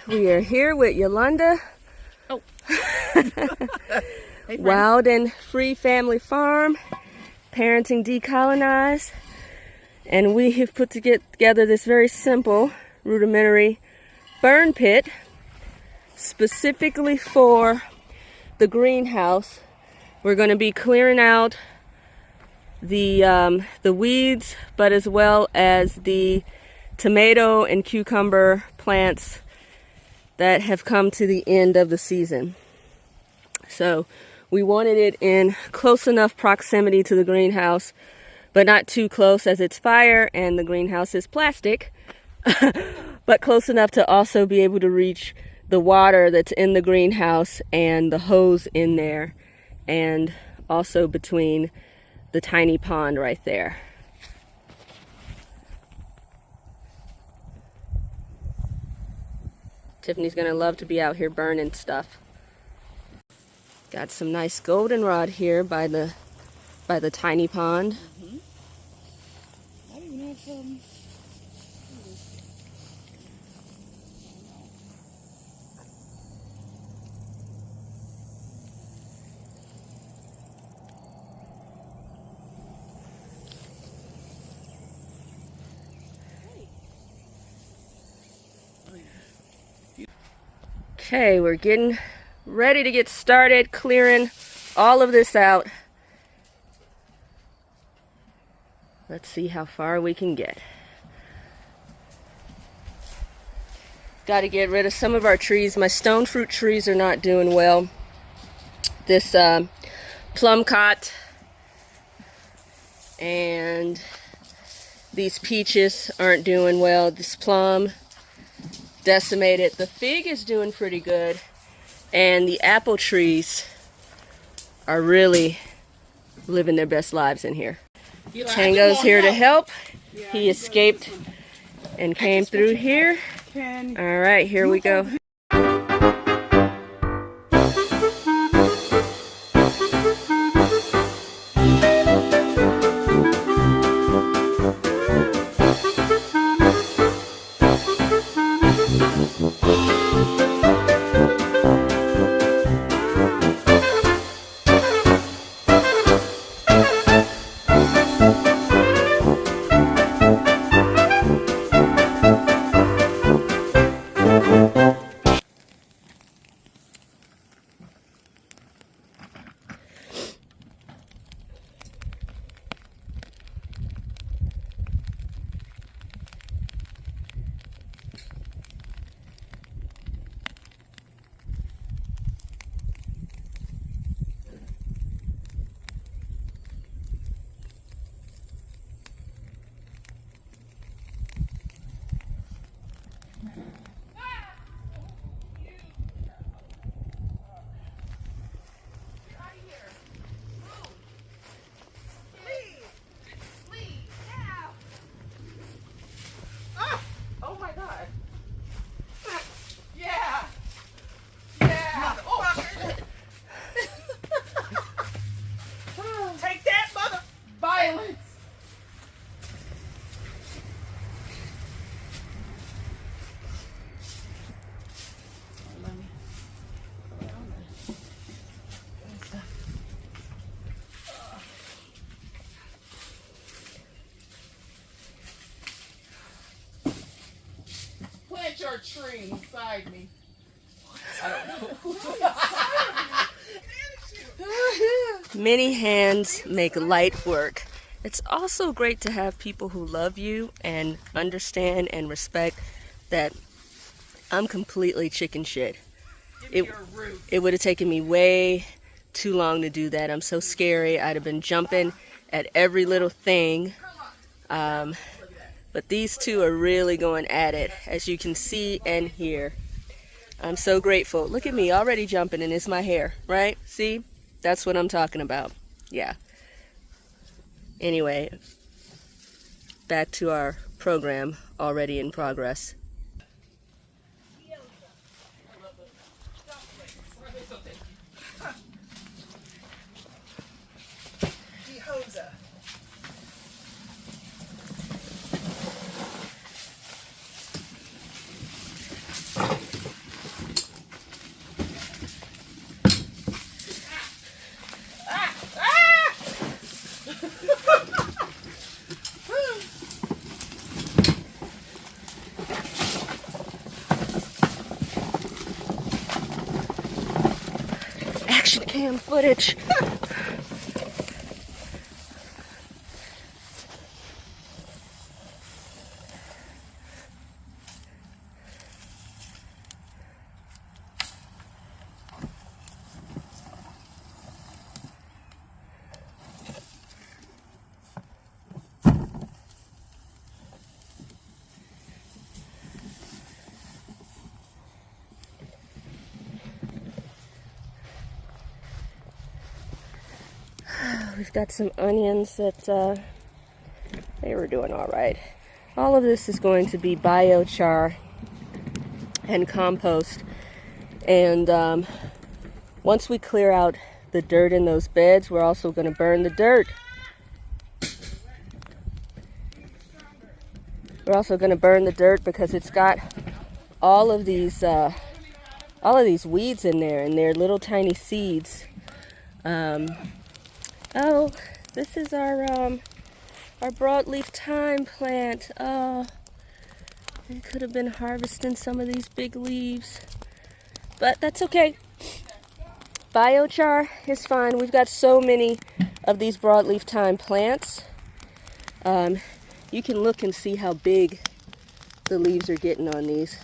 We are here with Yolanda. Oh. Hey, Wild and Free Family Farm, Parenting Decolonized. And we have put together this very simple, rudimentary burn pit specifically for the greenhouse. We're going to be clearing out the weeds, but as well as the tomato and cucumber plants that have come to the end of the season. So we wanted it in close enough proximity to the greenhouse, but not too close as it's fire and the greenhouse is plastic, but close enough to also be able to reach the water that's in the greenhouse and the hose in there, and also between the tiny pond right there. Tiffany's gonna love to be out here burning stuff. Got some nice goldenrod here by the tiny pond. I even have some. Okay, we're getting ready to get started clearing all of this out. Let's see how far we can get. Got to get rid of some of our trees. My stone fruit trees are not doing well. This plum cot and these peaches aren't doing well. This plum decimated. The fig is doing pretty good, and the apple trees are really living their best lives in here. Tango's here to help. He escaped and came through here. All right, here we go. Plant your tree inside me. I don't know. Many hands make light work. It's also great to have people who love you and understand and respect that I'm completely chicken shit. It would have taken me way too long to do that. I'm so scary. I'd have been jumping at every little thing. But these two are really going at it, as you can see and hear. I'm so grateful. Look at me already jumping, and it's my hair, right? See? That's what I'm talking about. Yeah. Anyway, back to our program, already in progress. cam footage. We've got some onions that they were doing all right. All of this is going to be biochar and compost. And once we clear out the dirt in those beds, we're also going to burn the dirt. We're also going to burn the dirt because it's got all of these weeds in there, and they're little tiny seeds. Oh, this is our broadleaf thyme plant. Oh, we could have been harvesting some of these big leaves, but that's okay. Biochar is fine. We've got so many of these broadleaf thyme plants. You can look and see how big the leaves are getting on these.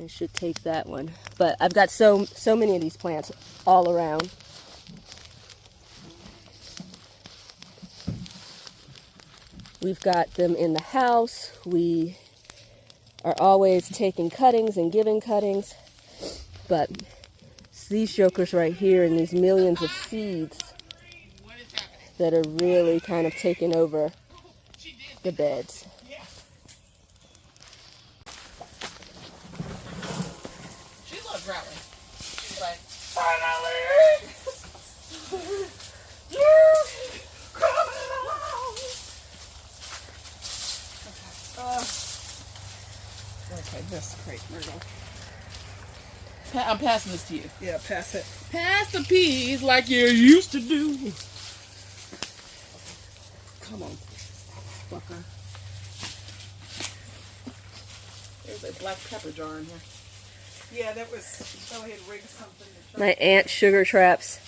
I should take that one, but I've got so many of these plants all around. We've got them in the house. We are always taking cuttings and giving cuttings. But it's these jokers right here and these millions of seeds that are really kind of taking over the beds. She loves growling. She's like, finally! Okay, that's great, Myrtle. I'm passing this to you. Yeah, pass it. Pass the peas like you used to do. Come on, fucker. There's a black pepper jar in here. Yeah, that was, Shelley had rigged something. My aunt sugar traps.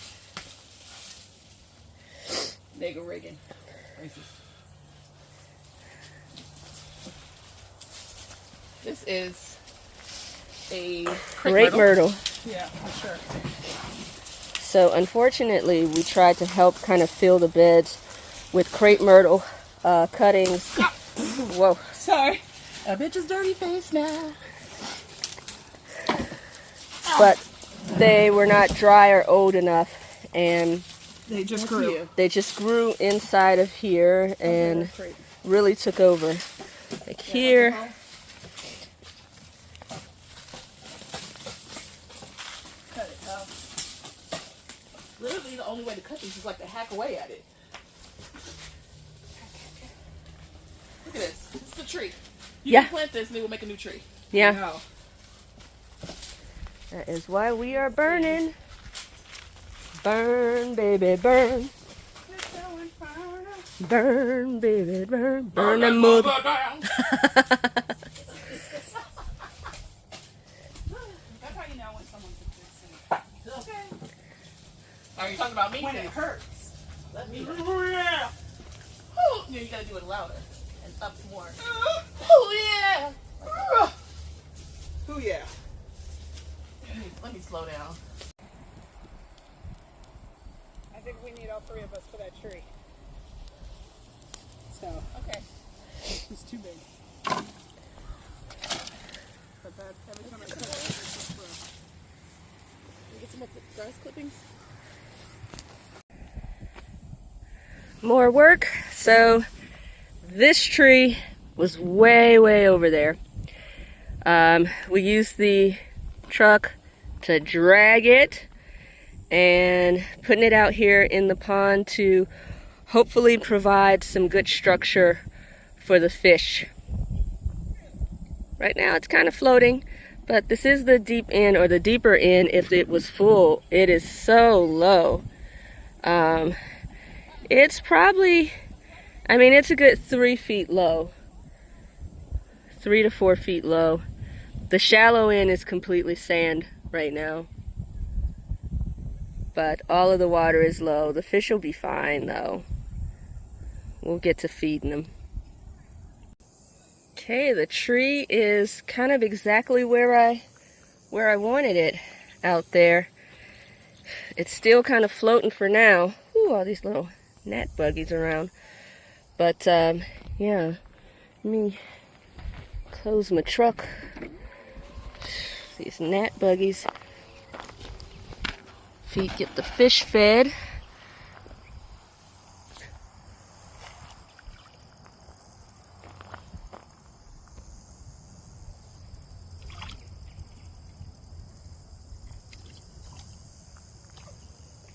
Nigga rigging. Racist. This is a Crepe myrtle. Yeah, for sure. So unfortunately, we tried to help kind of fill the beds with crepe myrtle cuttings. Whoa. Sorry. A bitch's dirty face now. But they were not dry or old enough, and They just grew. they just grew inside of here and really took over. Like here. Cut it out. Literally, the only way to cut these is like to hack away at it. Look at this. This is a tree. You Yeah. can plant this and it will make a new tree. Yeah. Wow. That is why we are burning. Burn, baby, burn. Burn, baby, burn. Burn that mud. down. That's how you know when someone's existing. Okay. Are you talking about me? When it hurts. Let me. Oh, yeah. Oh, yeah, you gotta do it louder and up more. Oh yeah. Oh, yeah. Let me slow down. I think we need all three of us for that tree. So, Okay. it's too big. But that, every time I cut it, it's just rough. Can we get some of the grass clippings? More work. So this tree was way over there. We used the truck to drag it and putting it out here in the pond to hopefully provide some good structure for the fish. Right now it's kind of floating, but this is the deep end, or the deeper end if it was full. It is so low. It's probably, I mean, it's a good 3 feet low. 3 to 4 feet low. The shallow end is completely sand right now. but all of the water is low. The fish will be fine though. We'll get to feeding them. Okay, the tree is kind of exactly where I wanted it out there. It's still kind of floating for now. Ooh, all these little gnat buggies around. But yeah, let me close my truck. These gnat buggies. Feet get the fish fed.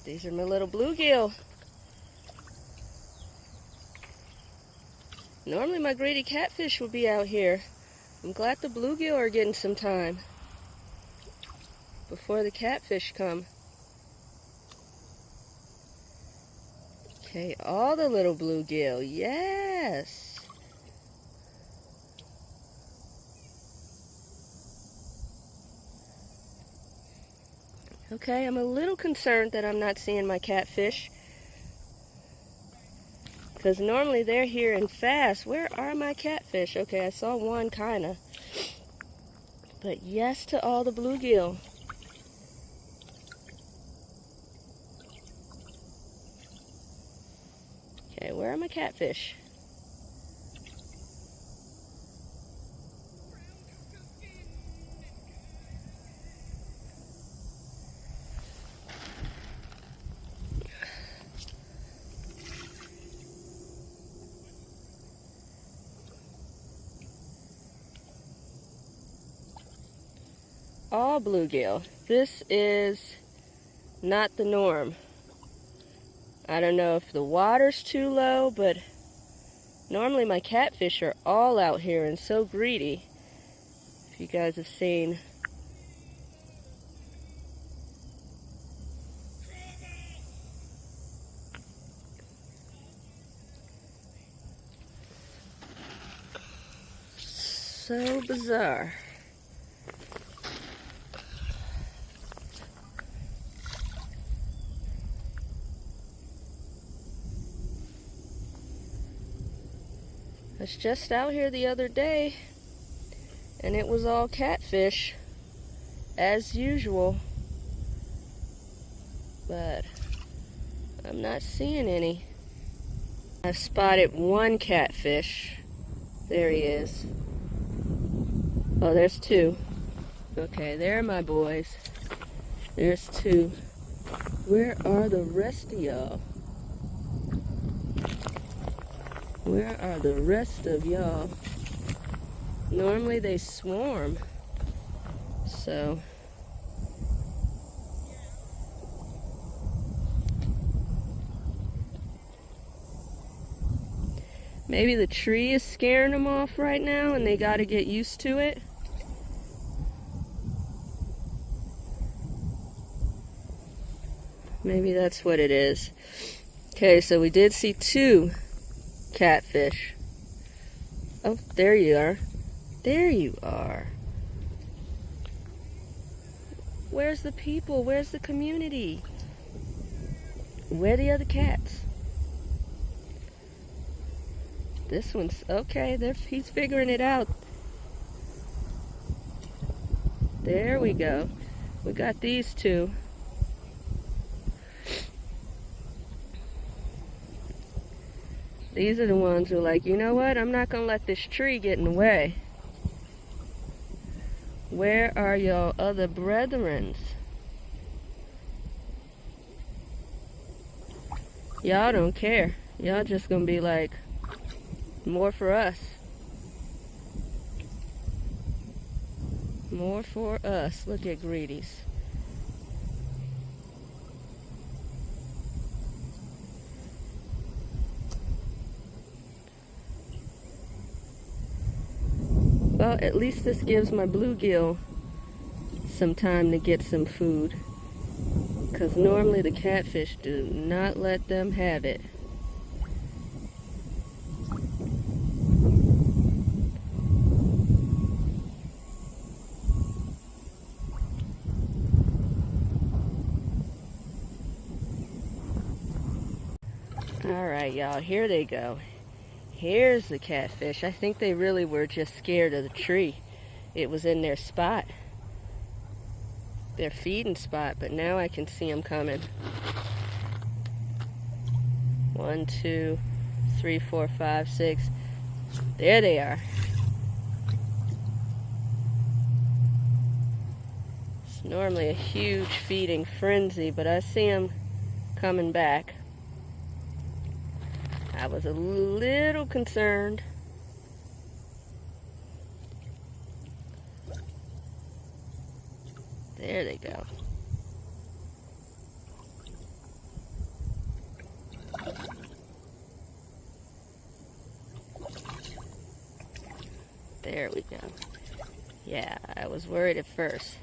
These are my little bluegill. Normally my greedy catfish would be out here. I'm glad the bluegill are getting some time before the catfish come. Okay, all the little bluegill, yes. Okay, I'm a little concerned that I'm not seeing my catfish, because normally they're here and fast. Where are my catfish? Okay, I saw one kinda, but yes to all the bluegill. Okay, where are my catfish? All bluegill. This is not the norm. I don't know if the water's too low, but normally my catfish are all out here and so greedy. If you guys have seen. So bizarre. I was just out here the other day and it was all catfish as usual, but I'm not seeing any. I've spotted one catfish. There he is. Oh, there's two. Okay, there are my boys. There's two. Where are the rest of y'all? Where are the rest of y'all? Normally they swarm. So maybe the tree is scaring them off right now and they got to get used to it. Maybe that's what it is. Okay, so we did see two catfish. Oh, there you are. There you are. Where's the people? Where's the community? Where are the other cats? This one's okay. He's figuring it out. There we go. We got these two. These are the ones who are like, you know what? I'm not gonna let this tree get in the way. Where are your other brethrens? Y'all don't care. Y'all just gonna be like, more for us. More for us. Look at greedies. Well, at least this gives my bluegill some time to get some food, because normally the catfish do not let them have it. Alright, y'all, here they go. Here's the catfish. I think they really were just scared of the tree. It was in their spot, their feeding spot, but now I can see them coming. 1, 2, 3, 4, 5, 6. There they are. It's normally a huge feeding frenzy, but I see them coming back. I was a little concerned. There they go. There we go. Yeah, I was worried at first.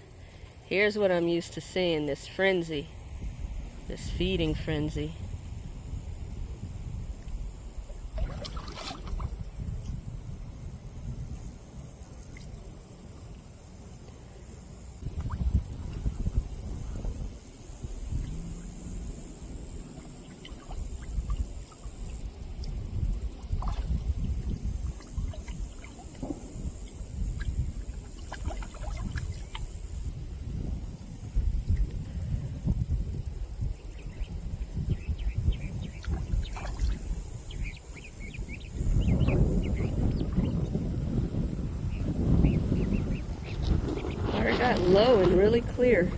Here's what I'm used to seeing, this frenzy, this feeding frenzy. Water got low and really clear.